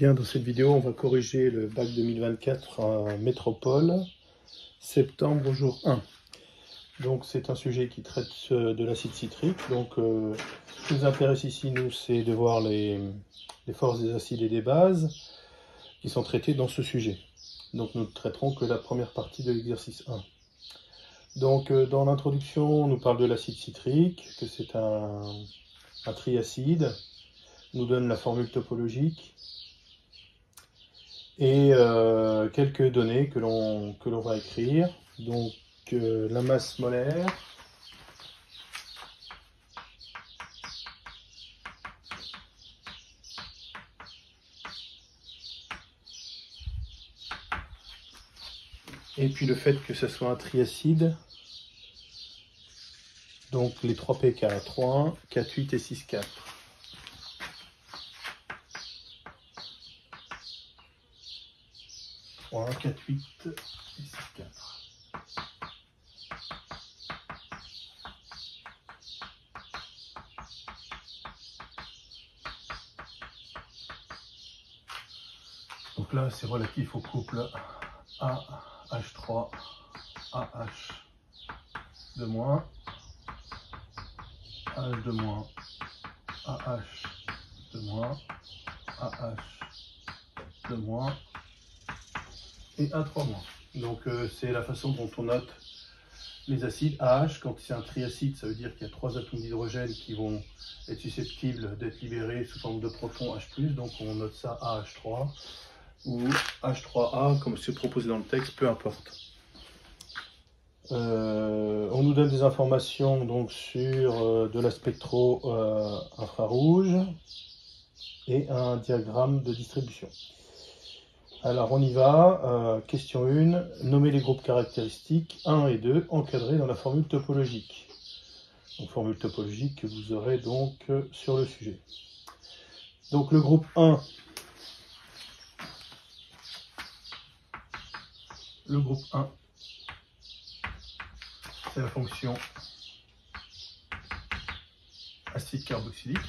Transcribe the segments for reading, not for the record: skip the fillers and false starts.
Bien, dans cette vidéo, on va corriger le bac 2024 en métropole, septembre au jour 1. Donc c'est un sujet qui traite de l'acide citrique. Donc ce qui nous intéresse ici, nous, c'est de voir les forces des acides et des bases qui sont traitées dans ce sujet. Donc nous ne traiterons que la première partie de l'exercice 1. Donc dans l'introduction, on nous parle de l'acide citrique, que c'est un triacide, on nous donne la formule topologique et quelques données que l'on va écrire. Donc la masse molaire, et puis le fait que ce soit un triacide, donc les 3 pK, 3,1, 4,8 et 6,4. Voilà, 4,8 et 6,4. Donc là, c'est relatif au couple AH3, AH2-, AH2-, AH2-, AH2- et A3-. Donc c'est la façon dont on note les acides. AH, quand c'est un triacide, ça veut dire qu'il y a 3 atomes d'hydrogène qui vont être susceptibles d'être libérés sous forme de protons H+, donc on note ça AH3 ou H3A, comme c'est proposé dans le texte, peu importe. On nous donne des informations donc sur de la spectro-infrarouge et un diagramme de distribution. Alors on y va, question 1, nommer les groupes caractéristiques 1 et 2 encadrés dans la formule topologique. Donc formule topologique que vous aurez donc sur le sujet. Donc le groupe 1, c'est la fonction acide carboxylique.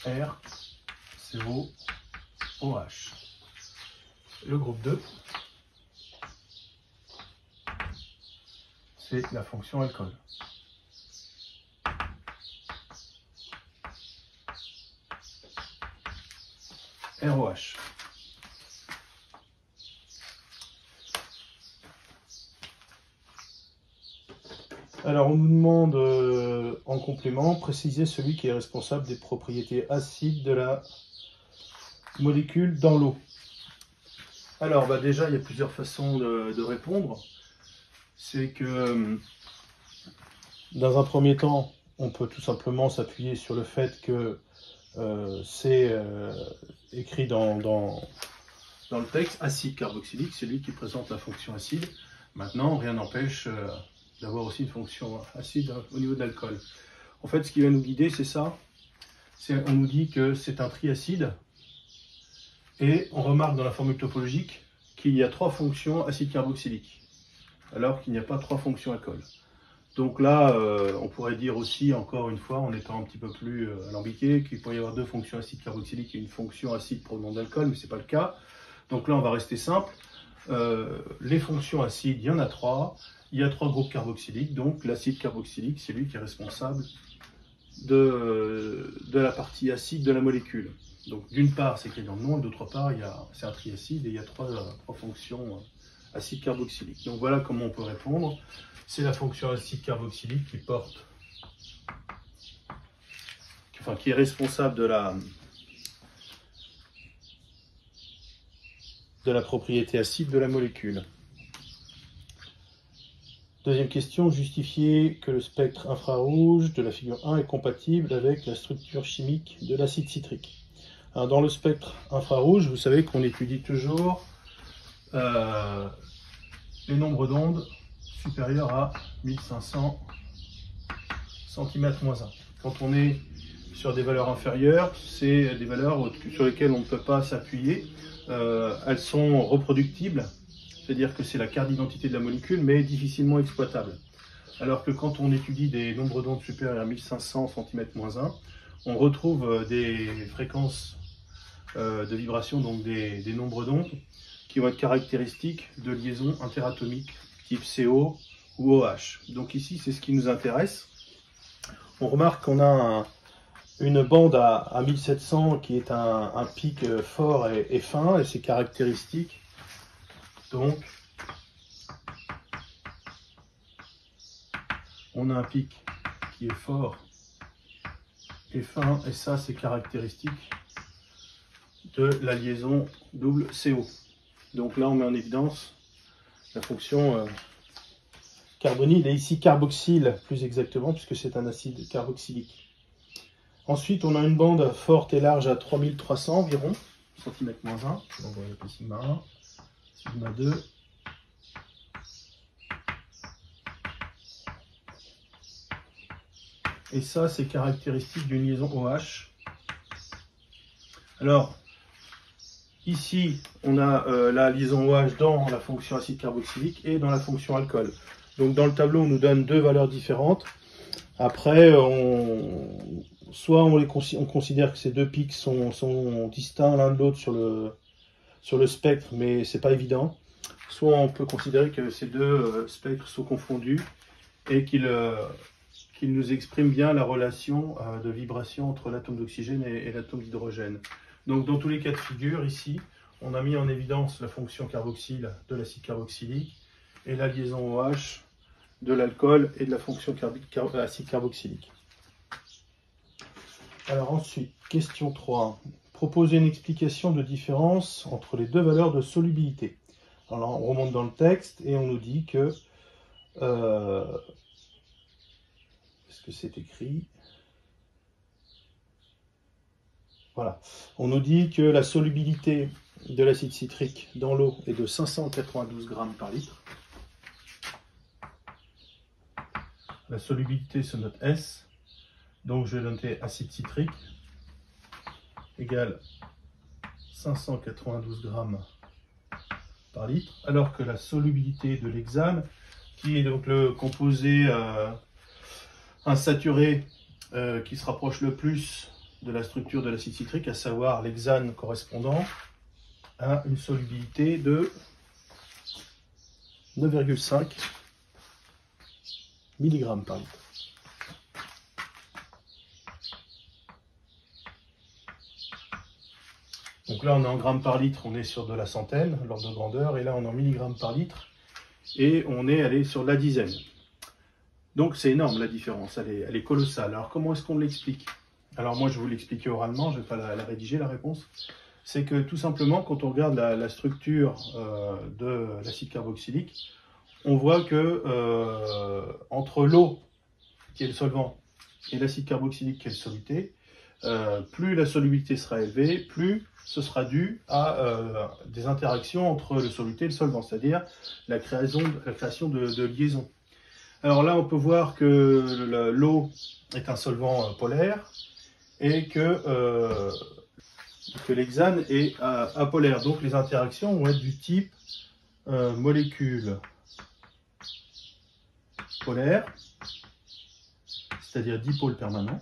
R, CO, OH. Le groupe 2, c'est la fonction alcool. ROH. Alors on nous demande en complément, préciser celui qui est responsable des propriétés acides de la molécule dans l'eau. Alors déjà il y a plusieurs façons de répondre. C'est que dans un premier temps, on peut tout simplement s'appuyer sur le fait que c'est écrit dans le texte, acide carboxylique, c'est lui qui présente la fonction acide. Maintenant, rien n'empêche d'avoir aussi une fonction acide au niveau de l'alcool. En fait, ce qui va nous guider, c'est ça. On nous dit que c'est un triacide, et on remarque dans la formule topologique qu'il y a 3 fonctions acide carboxylique, alors qu'il n'y a pas 3 fonctions alcool. Donc là, on pourrait dire aussi, encore une fois, en étant un petit peu plus alambiqué, qu'il pourrait y avoir 2 fonctions acide carboxylique et une fonction acide provenant d'alcool, mais ce n'est pas le cas. Donc là, on va rester simple. Les fonctions acides, il y en a 3. Il y a 3 groupes carboxyliques, donc l'acide carboxylique, c'est lui qui est responsable de la partie acide de la molécule. Donc d'une part, c'est écrit dans le nom, et d'autre part, c'est un triacide et il y a 3 fonctions acide carboxylique. Donc voilà comment on peut répondre. C'est la fonction acide carboxylique qui est responsable de la propriété acide de la molécule. Deuxième question, justifier que le spectre infrarouge de la figure 1 est compatible avec la structure chimique de l'acide citrique. Alors, dans le spectre infrarouge, vous savez qu'on étudie toujours les nombres d'ondes supérieurs à 1500 cm-1. Quand on est sur des valeurs inférieures, c'est des valeurs sur lesquelles on ne peut pas s'appuyer. Elles sont reproductibles, c'est-à-dire que c'est la carte d'identité de la molécule, mais difficilement exploitable. alors que quand on étudie des nombres d'onde supérieurs à 1500 cm-1, on retrouve des fréquences de vibration, donc des nombres d'ondes, qui vont être caractéristiques de liaisons interatomiques type CO ou OH. Donc ici, c'est ce qui nous intéresse. On remarque qu'on a une bande à 1700 qui est un pic fort et fin, et c'est caractéristique. Donc, on a un pic qui est fort et fin, et ça, c'est caractéristique de la liaison double CO. Donc là, on met en évidence la fonction carbonyle, et ici carboxyle plus exactement, puisque c'est un acide carboxylique. Ensuite, on a une bande forte et large à 3300 environ, cm-1. On voit ici sigma 1, sigma 2. Et ça, c'est caractéristique d'une liaison OH. Alors, ici, on a la liaison OH dans la fonction acide carboxylique et dans la fonction alcool. Donc, dans le tableau, on nous donne deux valeurs différentes. Après, soit on considère que ces deux pics sont distincts l'un de l'autre sur le spectre, mais c'est pas évident. Soit on peut considérer que ces deux spectres sont confondus et qu'ils nous expriment bien la relation de vibration entre l'atome d'oxygène et l'atome d'hydrogène. Donc dans tous les cas de figure, ici, on a mis en évidence la fonction carboxyle de l'acide carboxylique et la liaison OH de l'alcool et de la fonction acide carboxylique. Alors ensuite, question 3. Proposer une explication de différence entre les deux valeurs de solubilité. Alors là, on remonte dans le texte et on nous dit que... est-ce que c'est écrit? Voilà. On nous dit que la solubilité de l'acide citrique dans l'eau est de 592 grammes par litre. La solubilité se note S. Donc je vais noter acide citrique égale 592 grammes par litre, alors que la solubilité de l'hexane, qui est donc le composé insaturé qui se rapproche le plus de la structure de l'acide citrique, à savoir l'hexane correspondant, a une solubilité de 9,5 mg par litre. Donc là, on est en grammes par litre, on est sur de la centaine, l'ordre de grandeur, et là, on est en milligrammes par litre, et on est allé sur la dizaine. Donc c'est énorme la différence, elle est colossale. Alors comment est-ce qu'on l'explique? Alors moi, je vais vous l'expliquer oralement, je ne vais pas la rédiger, la réponse. C'est que tout simplement, quand on regarde la structure de l'acide carboxylique, on voit que entre l'eau, qui est le solvant, et l'acide carboxylique, qui est le soluté, plus la solubilité sera élevée, plus ce sera dû à des interactions entre le soluté et le solvant, c'est-à-dire la création de liaisons. Alors là, on peut voir que l'eau est un solvant polaire et que l'hexane est apolaire. Donc les interactions vont être du type molécule polaire, c'est-à-dire dipôle permanent,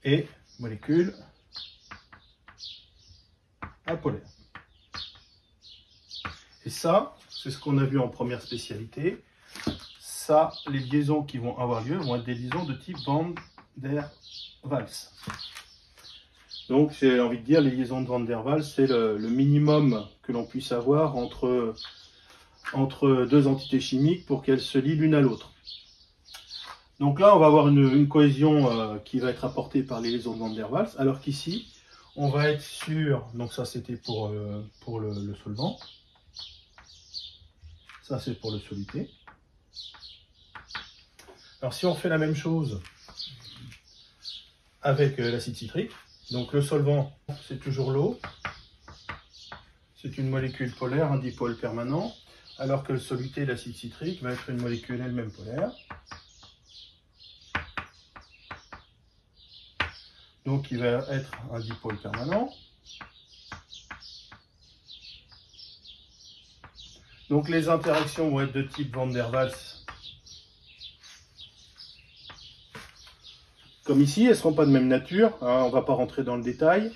et molécule apolaire. Et ça, c'est ce qu'on a vu en première spécialité. Ça, les liaisons qui vont avoir lieu vont être des liaisons de type Van der Waals. Donc, j'ai envie de dire, les liaisons de Van der Waals, c'est le minimum que l'on puisse avoir entre deux entités chimiques pour qu'elles se lient l'une à l'autre. Donc là, on va avoir une cohésion qui va être apportée par les liaisons de Van der Waals, alors qu'ici, on va être sur, donc ça c'était pour le solvant, ça c'est pour le soluté. Alors si on fait la même chose avec l'acide citrique, donc le solvant c'est toujours l'eau, c'est une molécule polaire, un dipôle permanent, alors que le soluté, l'acide citrique, va être une molécule elle-même polaire. Donc il va être un dipôle permanent. Donc les interactions vont être de type Van der Waals. Comme ici, elles ne seront pas de même nature, hein, on ne va pas rentrer dans le détail.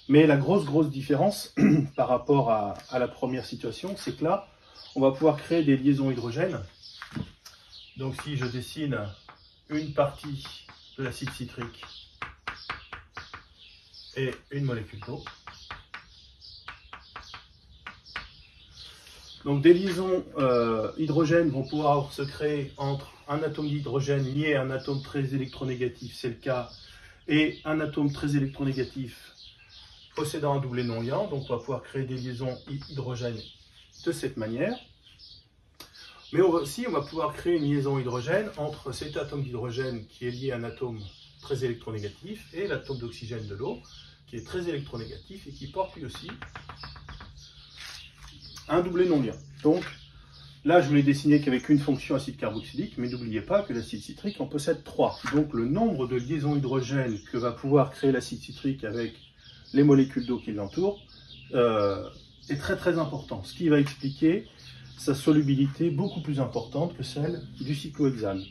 Mais la grosse différence par rapport à la première situation, c'est que là, on va pouvoir créer des liaisons hydrogènes. Donc si je dessine une partie de l'acide citrique et une molécule d'eau. Donc des liaisons hydrogènes vont pouvoir se créer entre un atome d'hydrogène lié à un atome très électronégatif, c'est le cas, et un atome très électronégatif possédant un doublet non liant. Donc on va pouvoir créer des liaisons hydrogènes de cette manière. Mais aussi on va pouvoir créer une liaison hydrogène entre cet atome d'hydrogène qui est lié à un atome très électronégatif et l'atome d'oxygène de l'eau qui est très électronégatif et qui porte lui aussi un doublet non liant. Donc là je voulais dessiner qu'avec une fonction acide carboxylique, mais n'oubliez pas que l'acide citrique en possède 3. Donc le nombre de liaisons hydrogènes que va pouvoir créer l'acide citrique avec les molécules d'eau qui l'entourent est très important, ce qui va expliquer sa solubilité beaucoup plus importante que celle du cyclohexane.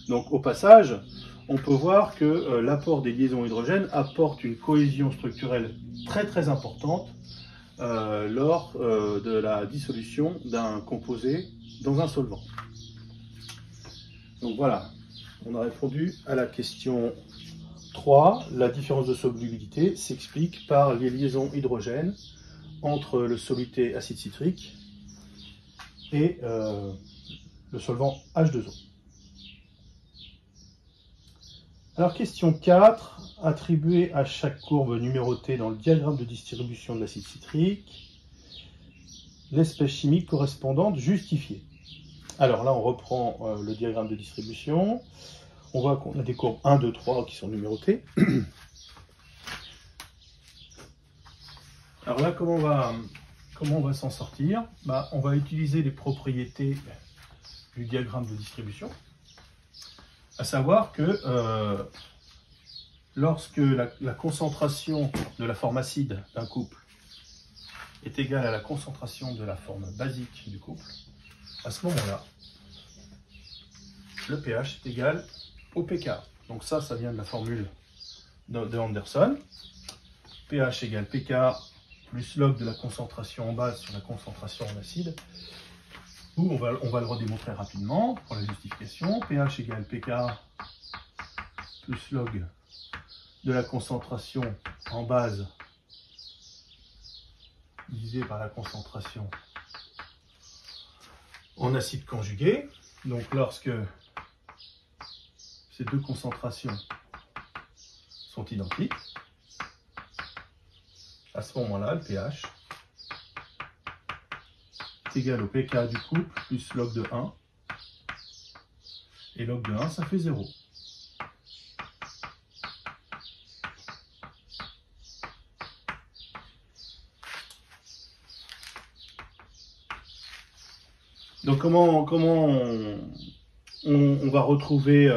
Donc au passage, on peut voir que l'apport des liaisons hydrogènes apporte une cohésion structurelle très importante lors de la dissolution d'un composé dans un solvant. Donc voilà, on a répondu à la question 3. La différence de solubilité s'explique par les liaisons hydrogènes entre le soluté acide citrique et le solvant H2O. Alors question 4, attribuer à chaque courbe numérotée dans le diagramme de distribution de l'acide citrique l'espèce chimique correspondante justifiée. Alors là on reprend le diagramme de distribution, on voit qu'on a des courbes 1, 2, 3 qui sont numérotées. Alors là comment on va s'en sortir? On va utiliser les propriétés du diagramme de distribution, à savoir que lorsque la concentration de la forme acide d'un couple est égale à la concentration de la forme basique du couple, à ce moment-là, le pH est égal au pK. Donc ça vient de la formule de Anderson. pH égale pK plus log de la concentration en base sur la concentration en acide. Ou on va le redémontrer rapidement pour la justification. pH égale pK plus log de la concentration en base divisé par la concentration en acide conjugué. Donc lorsque ces deux concentrations sont identiques, à ce moment-là, le pH est égal au pK du couple plus log de 1. Et log de 1, ça fait 0. Donc comment on va retrouver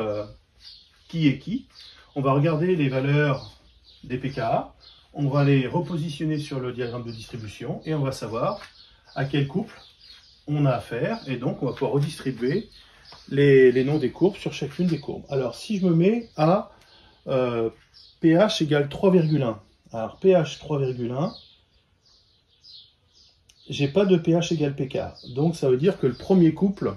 qui est qui? On va regarder les valeurs des pKa, on va les repositionner sur le diagramme de distribution et on va savoir à quel couple on a affaire, et donc on va pouvoir redistribuer les noms des courbes sur chacune des courbes. Alors si je me mets à pH égale 3,1, alors pH 3,1, j'ai pas de pH égale pK, donc ça veut dire que le premier couple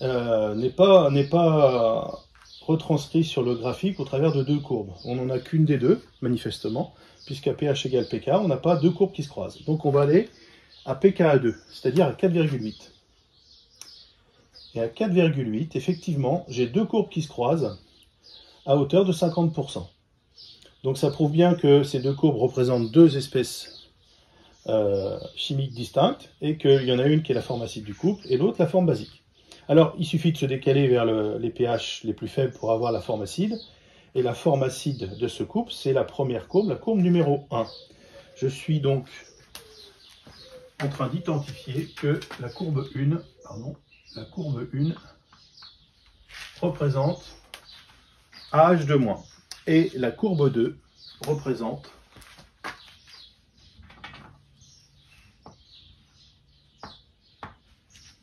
n'est pas retranscrit sur le graphique au travers de deux courbes. On n'en a qu'une des deux, manifestement, puisqu'à pH égale pK, on n'a pas deux courbes qui se croisent. Donc on va aller à pKa2, c'est-à-dire à 4,8. Et à 4,8, effectivement, j'ai deux courbes qui se croisent à hauteur de 50%. Donc ça prouve bien que ces deux courbes représentent deux espèces chimiques distinctes, et qu'il y en a une qui est la forme acide du couple, et l'autre la forme basique. Alors, il suffit de se décaler vers les pH les plus faibles pour avoir la forme acide. Et la forme acide de ce couple, c'est la première courbe, la courbe numéro 1. Je suis donc en train d'identifier que la courbe 1, représente AH2-, et la courbe 2 représente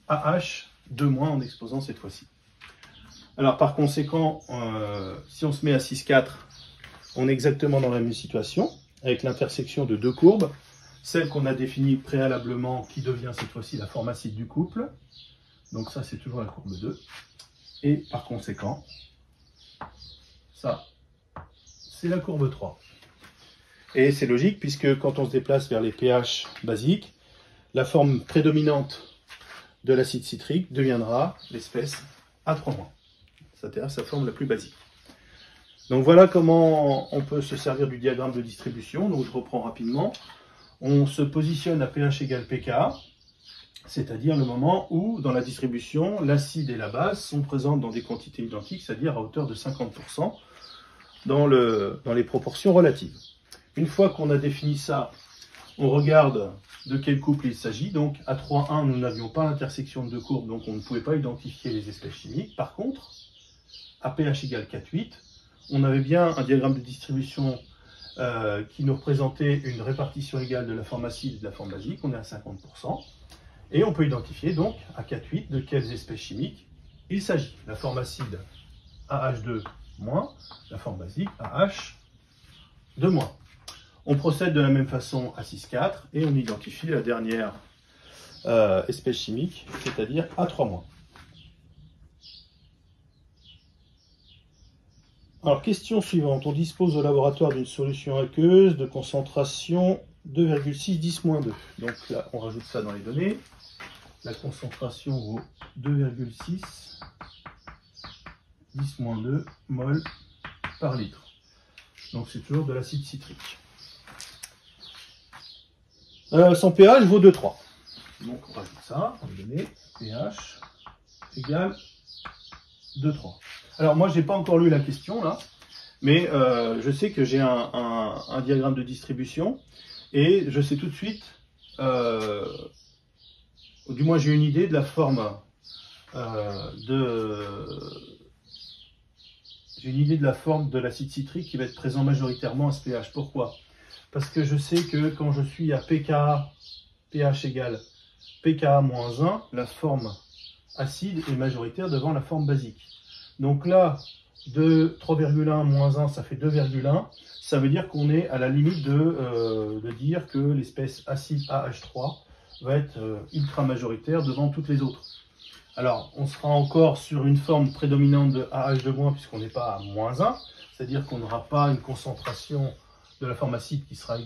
AH2- en exposant cette fois-ci. Alors par conséquent, si on se met à 6,4, on est exactement dans la même situation, avec l'intersection de deux courbes, celle qu'on a définie préalablement, qui devient cette fois-ci la forme acide du couple. Donc ça, c'est toujours la courbe 2. Et par conséquent, ça, c'est la courbe 3. Et c'est logique, puisque quand on se déplace vers les pH basiques, la forme prédominante de l'acide citrique deviendra l'espèce A3-, c'est-à-dire sa forme la plus basique. Donc voilà comment on peut se servir du diagramme de distribution. Donc je reprends rapidement. On se positionne à pH égale pKa, c'est-à-dire le moment où, dans la distribution, l'acide et la base sont présentes dans des quantités identiques, c'est-à-dire à hauteur de 50% dans les proportions relatives. Une fois qu'on a défini ça, on regarde de quel couple il s'agit. Donc à 3,1, nous n'avions pas l'intersection de deux courbes, donc on ne pouvait pas identifier les espèces chimiques. Par contre, à pH égale 4,8, on avait bien un diagramme de distribution qui nous représentait une répartition égale de la forme acide et de la forme basique. On est à 50%. Et on peut identifier donc à 4,8 de quelles espèces chimiques il s'agit. La forme acide AH2-, la forme basique AH2-. On procède de la même façon à 6,4 et on identifie la dernière espèce chimique, c'est-à-dire A3-. Alors, question suivante. On dispose au laboratoire d'une solution aqueuse de concentration 2,6-10-2. Donc là, on rajoute ça dans les données. La concentration vaut 2,6 10-2 mol par litre. Donc c'est toujours de l'acide citrique. Son pH vaut 2,3. Donc on rajoute ça dans les données. pH égale 2,3. Alors moi, je n'ai pas encore lu la question là, mais je sais que j'ai un diagramme de distribution et je sais tout de suite, du moins j'ai une idée de la forme de l'acide citrique qui va être présent majoritairement à ce pH. Pourquoi? Parce que je sais que quand je suis à pKa, pH égale pKa-1, la forme acide est majoritaire devant la forme basique. Donc là, de 3,1 - 1, ça fait 2,1. Ça veut dire qu'on est à la limite de dire que l'espèce acide AH3 va être ultra majoritaire devant toutes les autres. Alors, on sera encore sur une forme prédominante de AH2- puisqu'on n'est pas à -1, c'est-à-dire qu'on n'aura pas une concentration de la forme acide qui sera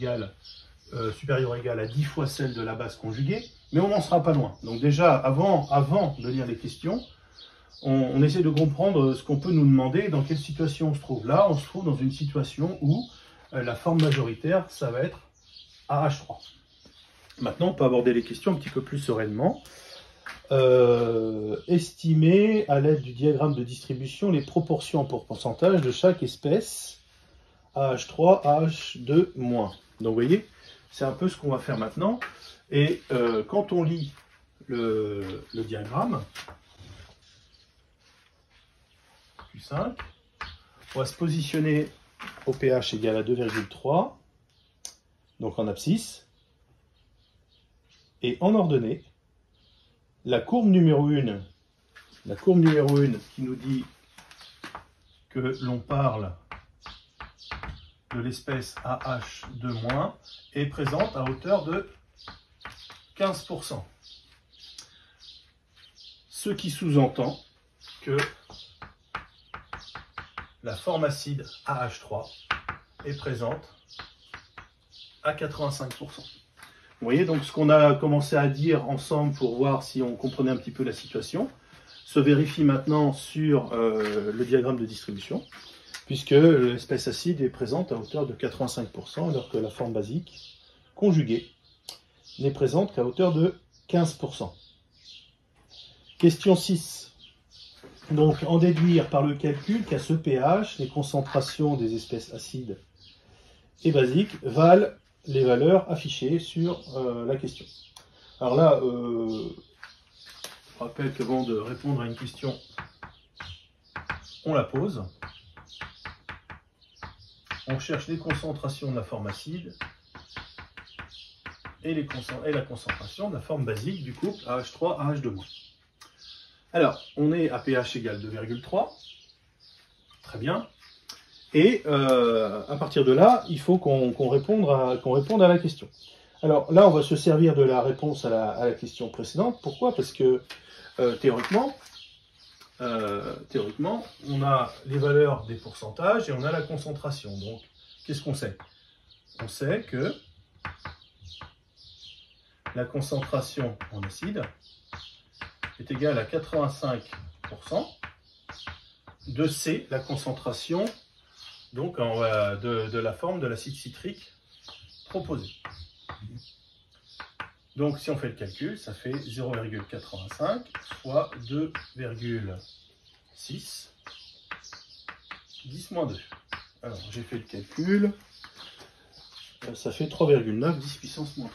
supérieure ou égale à 10 fois celle de la base conjuguée, mais on n'en sera pas loin. Donc déjà, avant de lire les questions, on essaie de comprendre ce qu'on peut nous demander, dans quelle situation on se trouve. Là, on se trouve dans une situation où la forme majoritaire, ça va être AH3. Maintenant, on peut aborder les questions un petit peu plus sereinement. Estimer à l'aide du diagramme de distribution les proportions en pourcentage de chaque espèce AH3, AH2-. Donc vous voyez, c'est un peu ce qu'on va faire maintenant. Et quand on lit le diagramme, Q5, on va se positionner au pH égal à 2,3, donc en abscisse, et en ordonnée, la courbe numéro 1 qui nous dit que l'on parle de l'espèce AH2- est présente à hauteur de 15%. Ce qui sous-entend que la forme acide AH3 est présente à 85%. Vous voyez donc ce qu'on a commencé à dire ensemble pour voir si on comprenait un petit peu la situation se vérifie maintenant sur le diagramme de distribution, puisque l'espèce acide est présente à hauteur de 85%, alors que la forme basique conjuguée n'est présente qu'à hauteur de 15%. Question 6. Donc, en déduire par le calcul qu'à ce pH, les concentrations des espèces acides et basiques valent les valeurs affichées sur la question. Alors là, je rappelle qu'avant de répondre à une question, on la pose. On cherche les concentrations de la forme acide et la concentration de la forme basique du couple AH3-AH2-. Alors, on est à pH égale 2,3. Très bien. Et à partir de là, il faut qu'on réponde à la question. Alors là, on va se servir de la réponse à la question précédente. Pourquoi? Parce que théoriquement, on a les valeurs des pourcentages et on a la concentration. Donc, qu'est-ce qu'on sait? On sait que la concentration en acide est égale à 85% de C, la concentration donc de la forme de l'acide citrique proposé. Donc si on fait le calcul, ça fait 0,85 fois 2,6 10-2. Alors j'ai fait le calcul, ça fait 3,9 10 puissance moins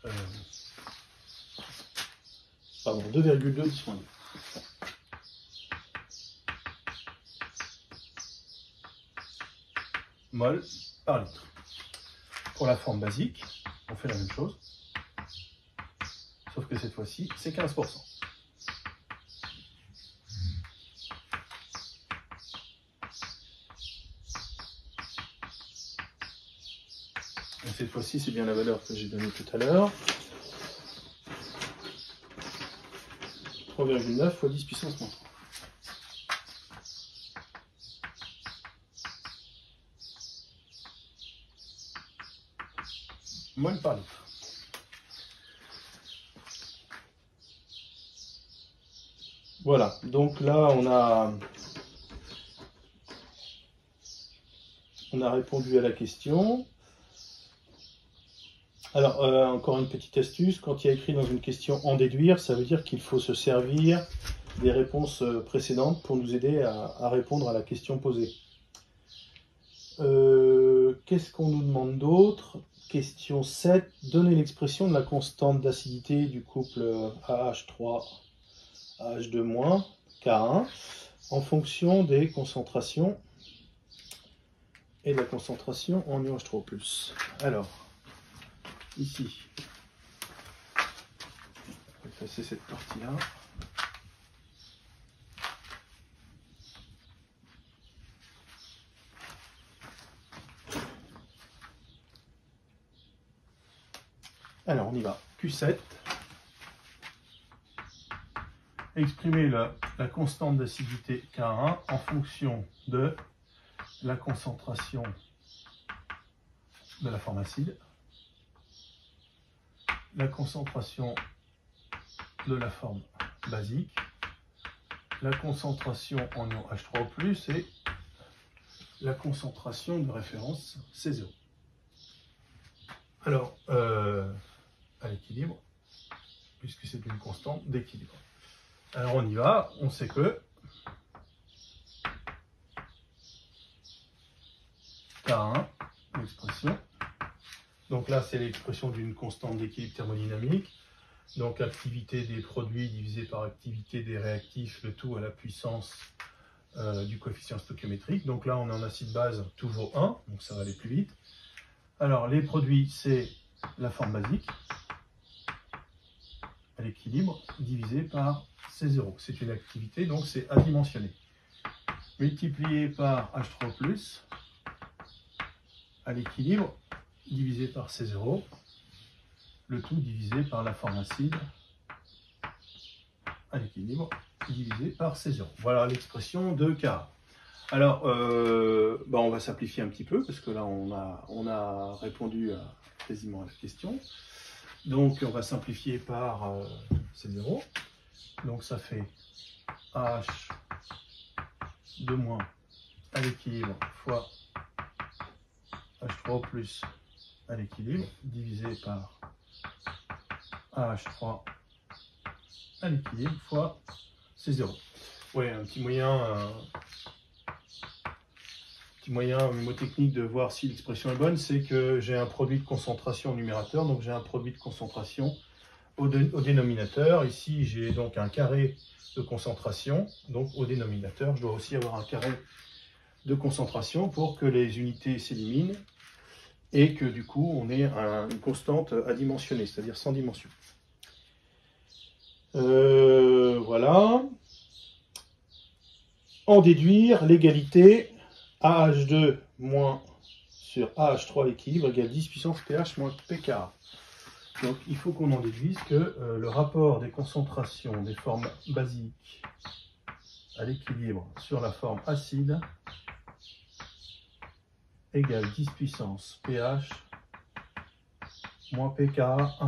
3. Pardon, 2,2 10-2. Mol par litre. Pour la forme basique, on fait la même chose, sauf que cette fois-ci, c'est 15%. Et cette fois-ci, c'est bien la valeur que j'ai donnée tout à l'heure. 3,9 fois 10 puissance moins 3. Mol par litre. Voilà, donc là on a répondu à la question. Alors encore une petite astuce, quand il y a écrit dans une question en déduire, ça veut dire qu'il faut se servir des réponses précédentes pour nous aider à répondre à la question posée. Qu'est-ce qu'on nous demande d'autre? Question 7. Donnez l'expression de la constante d'acidité du couple AH3, AH2-, K1 en fonction des concentrations et de la concentration en OH3+. Alors, ici, on va effacer cette partie-là. Alors, on y va. Q7. Exprimer la constante d'acidité K1 en fonction de la concentration de la forme acide, la concentration de la forme basique, la concentration en ion H3O+, et la concentration de référence C0. Alors, à l'équilibre, puisque c'est une constante d'équilibre. Alors on y va, on sait que K1, l'expression, donc là c'est l'expression d'une constante d'équilibre thermodynamique, donc activité des produits divisée par activité des réactifs, le tout à la puissance du coefficient stoichiométrique. Donc là on est en acide base, tout vaut 1, donc ça va aller plus vite. Alors les produits, c'est la forme basique à l'équilibre divisé par C0. C'est une activité, donc c'est adimensionné. Multiplié par H3+, à l'équilibre divisé par C0, le tout divisé par la forme acide à l'équilibre divisé par C0. Voilà l'expression de K. Alors, on va simplifier un petit peu, parce que là, on a répondu quasiment à la question. Donc, on va simplifier par C0. Donc, ça fait H2- à l'équilibre fois H3+ à l'équilibre, divisé par AH3 à l'équilibre fois C0. Ouais, un petit moyen mnémotechnique de voir si l'expression est bonne, c'est que j'ai un produit de concentration au numérateur, donc j'ai un produit de concentration au dénominateur. Ici, j'ai donc un carré de concentration, donc au dénominateur, je dois aussi avoir un carré de concentration pour que les unités s'éliminent et que du coup, on ait une constante adimensionnée, c'est-à-dire sans dimension. Voilà. En déduire l'égalité AH2 moins sur AH3 équilibre égale 10 puissance pH moins pK. Donc il faut qu'on en déduise que le rapport des concentrations des formes basiques à l'équilibre sur la forme acide égale 10 puissance pH moins pKa 1.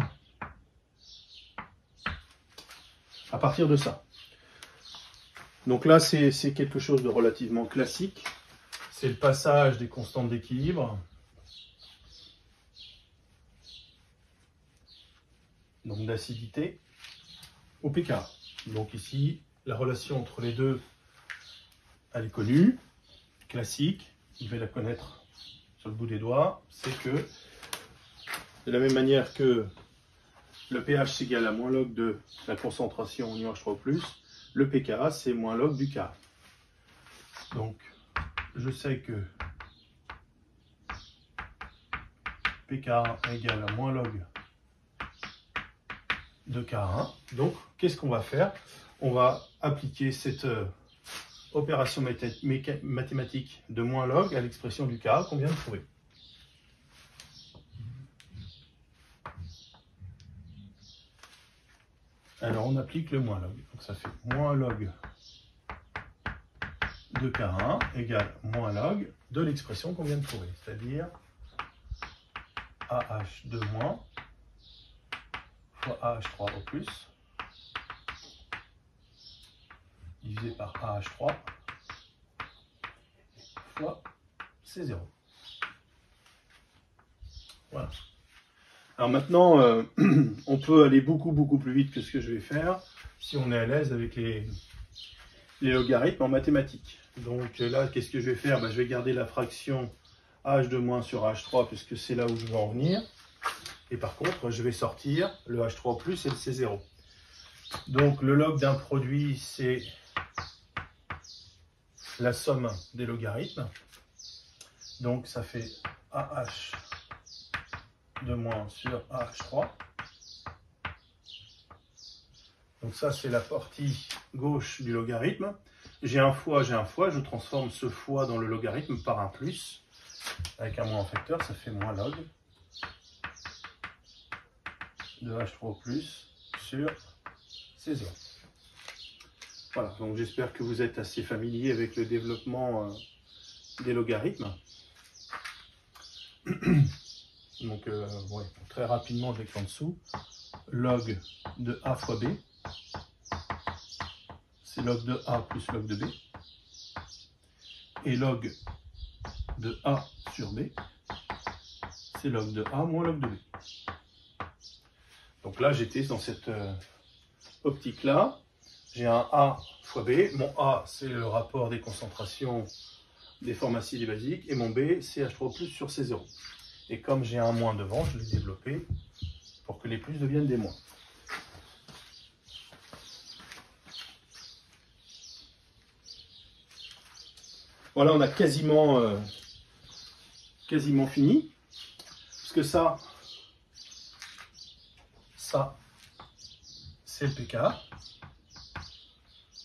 À partir de ça. Donc là, c'est quelque chose de relativement classique. C'est le passage des constantes d'équilibre. Donc d'acidité au pK. Donc ici, la relation entre les deux, elle est connue, classique. Vous devez la connaître sur le bout des doigts. C'est que, de la même manière que le pH c'est égal à moins log de la concentration en UH3+, le pKa c'est moins log du Ka. Donc, je sais que pKa égale à moins log de K1. Donc, qu'est-ce qu'on va faire? On va appliquer cette opération mathématique de moins log à l'expression du Ka qu'on vient de trouver. Alors, on applique le moins log. Donc, ça fait moins log de K1 égale moins log de l'expression qu'on vient de trouver, c'est-à-dire AH2- fois AH3 au plus divisé par AH3 fois C0. Voilà. Alors maintenant, on peut aller beaucoup plus vite que ce que je vais faire si on est à l'aise avec les logarithmes en mathématiques. Donc là, qu'est-ce que je vais faire? Je vais garder la fraction H2- sur H3 puisque c'est là où je veux en venir. Et par contre, je vais sortir le H3+ et le C0. Donc le log d'un produit, c'est la somme des logarithmes. Donc ça fait AH2- sur AH3. Donc ça, c'est la partie gauche du logarithme. J'ai un fois, je transforme ce fois dans le logarithme par un plus. Avec un moins en facteur, ça fait moins log de H3+ sur C0. Voilà, donc j'espère que vous êtes assez familier avec le développement des logarithmes. Donc, ouais, très rapidement, je l'écris en dessous. Log de A fois B, c'est log de A plus log de B. Et log de A sur B, c'est log de A moins log de B. Donc là, j'étais dans cette optique-là. J'ai un A fois B. Mon A, c'est le rapport des concentrations des formes acides et basiques. Et mon B, c'est H3+ sur C0. Et comme j'ai un moins devant, je l'ai développé pour que les plus deviennent des moins. Voilà, on a quasiment fini. Parce que ça c'est le pKa.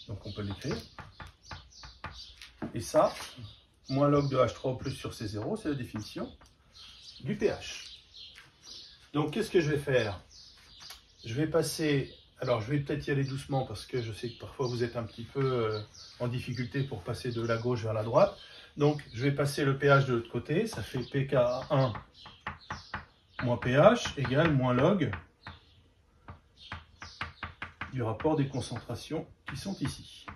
Donc on peut l'écrire. Et ça, moins log de H3+ sur C0, c'est la définition du pH. Donc qu'est-ce que je vais faire? Je vais passer, alors je vais peut-être y aller doucement parce que je sais que parfois vous êtes un petit peu en difficulté pour passer de la gauche vers la droite. Donc je vais passer le pH de l'autre côté, ça fait pKa1 moins pH égale moins log du rapport des concentrations qui sont ici.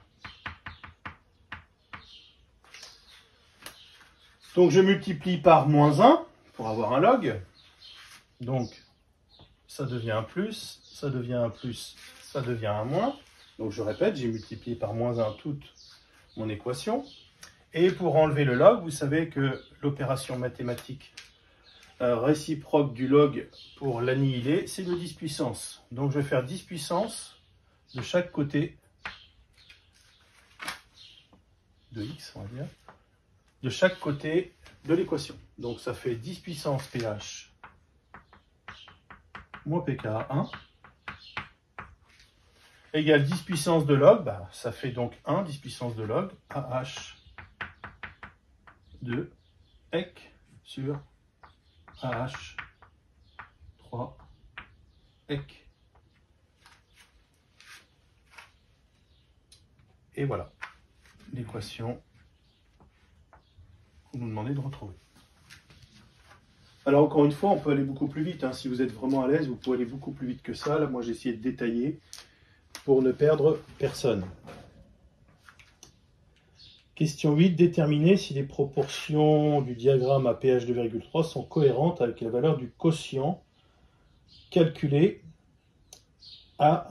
Donc je multiplie par moins 1 pour avoir un log. Donc ça devient un plus, ça devient un plus, ça devient un moins. Donc je répète, j'ai multiplié par moins 1 toute mon équation. Et pour enlever le log, vous savez que l'opération mathématique réciproque du log pour l'annihiler, c'est le 10 puissance. Donc je vais faire 10 puissance de chaque côté de x, on va dire, de chaque côté de l'équation. Donc ça fait 10 puissance pH moins pKa1 égale 10 puissance de log, bah, ça fait donc 1, 10 puissance de log, AH de EC sur AH 3 EC. Et voilà l'équation qu'on nous demandait de retrouver. Alors encore une fois, on peut aller beaucoup plus vite. Hein. Si vous êtes vraiment à l'aise, vous pouvez aller beaucoup plus vite que ça. Là, moi, j'ai essayé de détailler pour ne perdre personne. Question 8. Déterminer si les proportions du diagramme à pH 2,3 sont cohérentes avec la valeur du quotient calculé à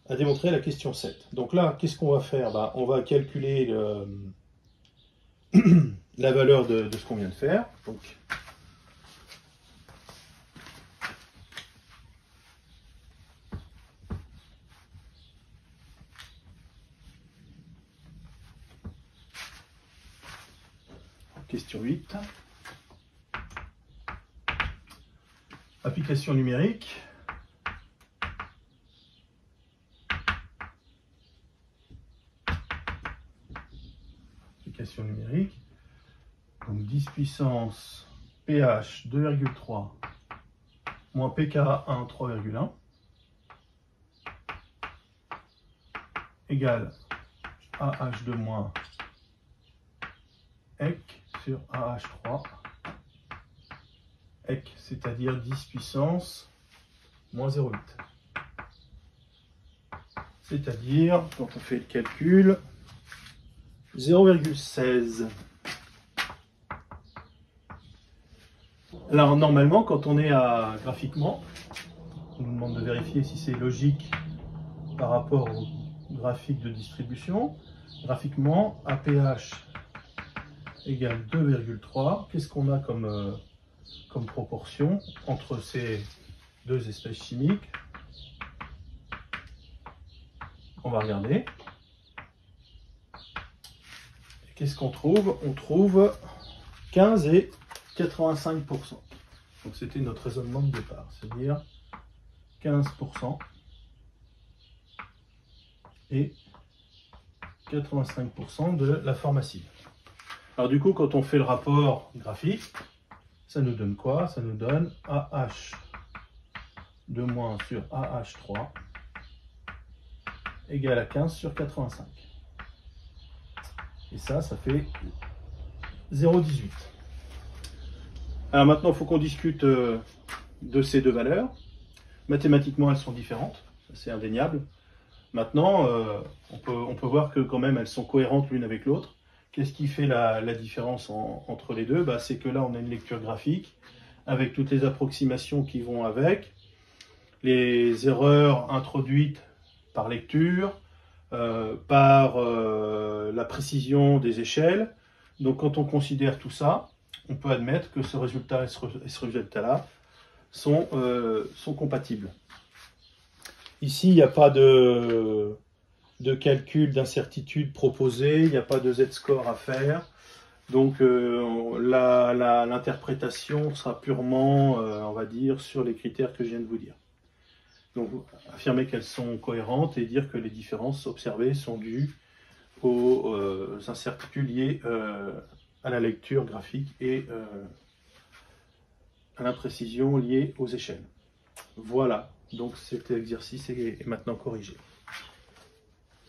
démontrer la question 7. Donc là, qu'est-ce qu'on va faire? Bah, on va calculer la valeur de ce qu'on vient de faire. Donc, question 8. Application numérique. Application numérique. Donc 10 puissance pH 2,3 moins pKa 1 3,1 égale AH2 moins EC sur AH3 EC, c'est-à-dire 10 puissance moins 0,8. C'est-à-dire, quand on fait le calcul, 0,16. Alors normalement, quand on est à graphiquement, on nous demande de vérifier si c'est logique par rapport au graphique de distribution. Graphiquement, APH égale 2,3. Qu'est-ce qu'on a comme proportion entre ces deux espèces chimiques? On va regarder. Qu'est-ce qu'on trouve? On trouve 15 et 85%. Donc c'était notre raisonnement de départ, c'est-à-dire 15% et 85% de la forme acide. Alors du coup, quand on fait le rapport graphique, ça nous donne quoi? Ça nous donne AH de moins sur AH3 égale à 15 sur 85. Et ça fait 0,18. Alors maintenant, il faut qu'on discute de ces deux valeurs. Mathématiquement, elles sont différentes, c'est indéniable. Maintenant, on peut voir que quand même, elles sont cohérentes l'une avec l'autre. Qu'est-ce qui fait la différence entre les deux? C'est que là, on a une lecture graphique avec toutes les approximations qui vont avec, les erreurs introduites par lecture, par la précision des échelles. Donc quand on considère tout ça, on peut admettre que ce résultat et ce résultat-là sont compatibles. Ici, il n'y a pas de calcul d'incertitude proposé, il n'y a pas de z-score à faire. Donc l'interprétation sera purement, on va dire, sur les critères que je viens de vous dire. Donc affirmer qu'elles sont cohérentes et dire que les différences observées sont dues aux incertitudes liées à la lecture graphique et à l'imprécision liée aux échelles. Voilà, donc cet exercice est maintenant corrigé.